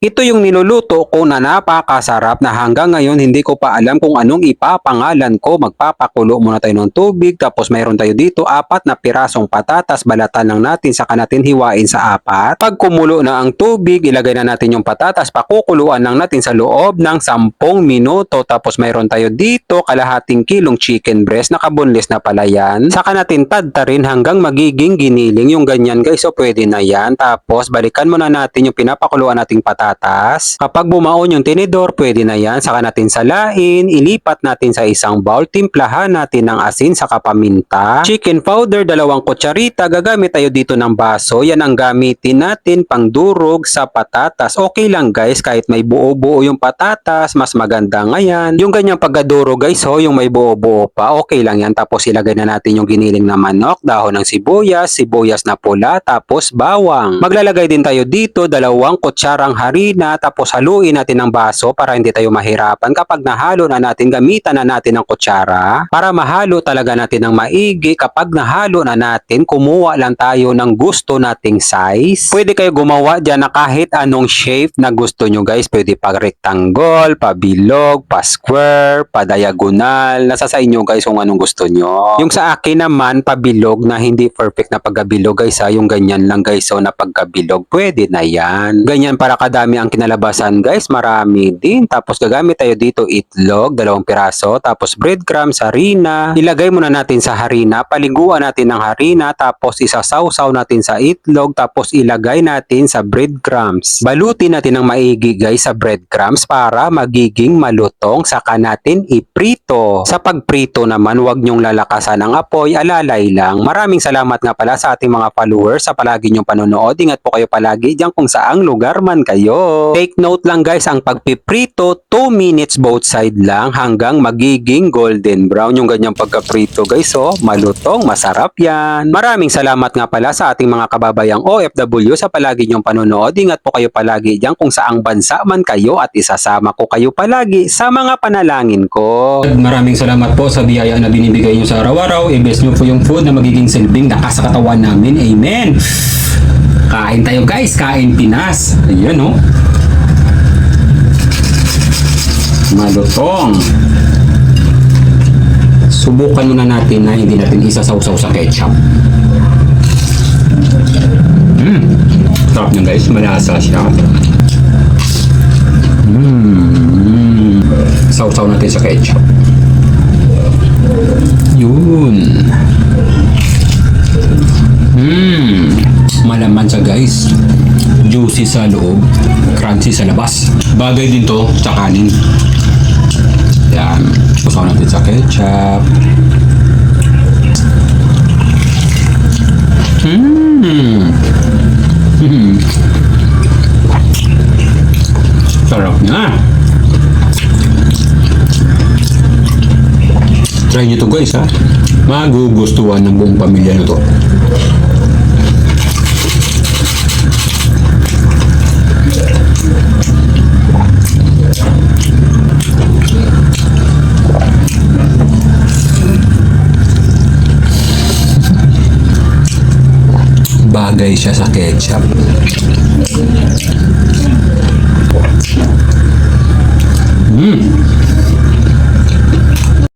Ito yung niluluto ko na napakasarap na hanggang ngayon hindi ko pa alam kung anong ipapangalan ko. Magpapakulo muna tayo ng tubig tapos mayroon tayo dito 4 na pirasong patatas. Balatan lang natin saka natin hiwain sa 4. Pag kumulo na ang tubig, ilagay na natin yung patatas. Pakukuluan lang natin sa loob ng 10 minuto. Tapos mayroon tayo dito kalahating kilong chicken breast. Nakabunlis na pala yan. Saka natin tadtarin hanggang magiging giniling yung ganyan guys. So pwede na yan. Tapos balikan muna natin yung pinapakuluan nating patatas. Kapag bumaon yung tinidor, pwede na yan. Saka natin salain, ilipat natin sa isang bowl, timplahan natin ng asin saka paminta. Chicken powder, 2 kutsarita. Gagamit tayo dito ng baso. Yan ang gamitin natin pangdurog sa patatas. Okay lang guys, kahit may buo-buo yung patatas, mas maganda nga yan. Yung ganyang pagkaduro guys, yung may buo-buo pa, okay lang yan. Tapos ilagay na natin yung giniling na manok, dahon ng sibuyas, sibuyas na pula, tapos bawang. Maglalagay din tayo dito 2 kutsarang harina, tapos haluin natin ng baso para hindi tayo mahirapan. Kapag nahalo na natin, gamitan na natin ng kutsara para mahalo talaga natin ng maigi. Kapag nahalo na natin, kumuha lang tayo ng gusto nating size. Pwede kayo gumawa dyan na kahit anong shape na gusto nyo guys. Pwede pa rectangle, pa bilog, pa square, pa diagonal. Nasa sa inyo guys kung anong gusto nyo. Yung sa akin naman, pa bilog na hindi perfect na pagkabilog guys yung ganyan lang guys. So na pagkabilog, pwede na yan. Ganyan para kadami ang kinalabasan guys, marami din. Tapos gagamit tayo dito itlog, 2 piraso, tapos breadcrumbs, harina. Ilagay muna natin sa harina, paliguan natin ng harina, tapos isasawsaw natin sa itlog, tapos ilagay natin sa breadcrumbs. Balutin natin ng maigi guys sa breadcrumbs para magiging malutong, saka natin iprito. Sa pagprito naman, huwag nyong lalakasan ang apoy, alalay lang. Maraming salamat nga pala sa ating mga followers sa palagi nyong panonood. Ingat po kayo palagi diyan kung saang lugar man kayo. Take note lang guys, ang pagpiprito 2 minutes both side lang hanggang magiging golden brown yung ganyang pagkaprito guys. Malutong, masarap yan. Maraming salamat nga pala sa ating mga kababayang OFW sa palagi nyong panonood. Ingat po kayo palagi diyan kung saang bansa man kayo at isasama ko kayo palagi sa mga panalangin ko. Maraming salamat po sa biyaya na binibigay nyo sa araw-araw. I-bless nyo po yung food na magiging silbing lakas sa katawan namin. Amen. Kain tayo guys, kain Pinas. Ayan malutong. Subukan muna natin na hindi natin isasawsaw sa ketchup. Sarap niya guys, malasa siya. Sausaw natin sa ketchup. Yun. Malaman siya guys. Juicy sa loob, crunchy sa labas. Bagay din to sa kanin. Yan. Sausaw natin sa ketchup. Sarap na. Try nyo to guys ha. Magugustuhan ng buong pamilya nyo to. Bagay siya sa ketchup.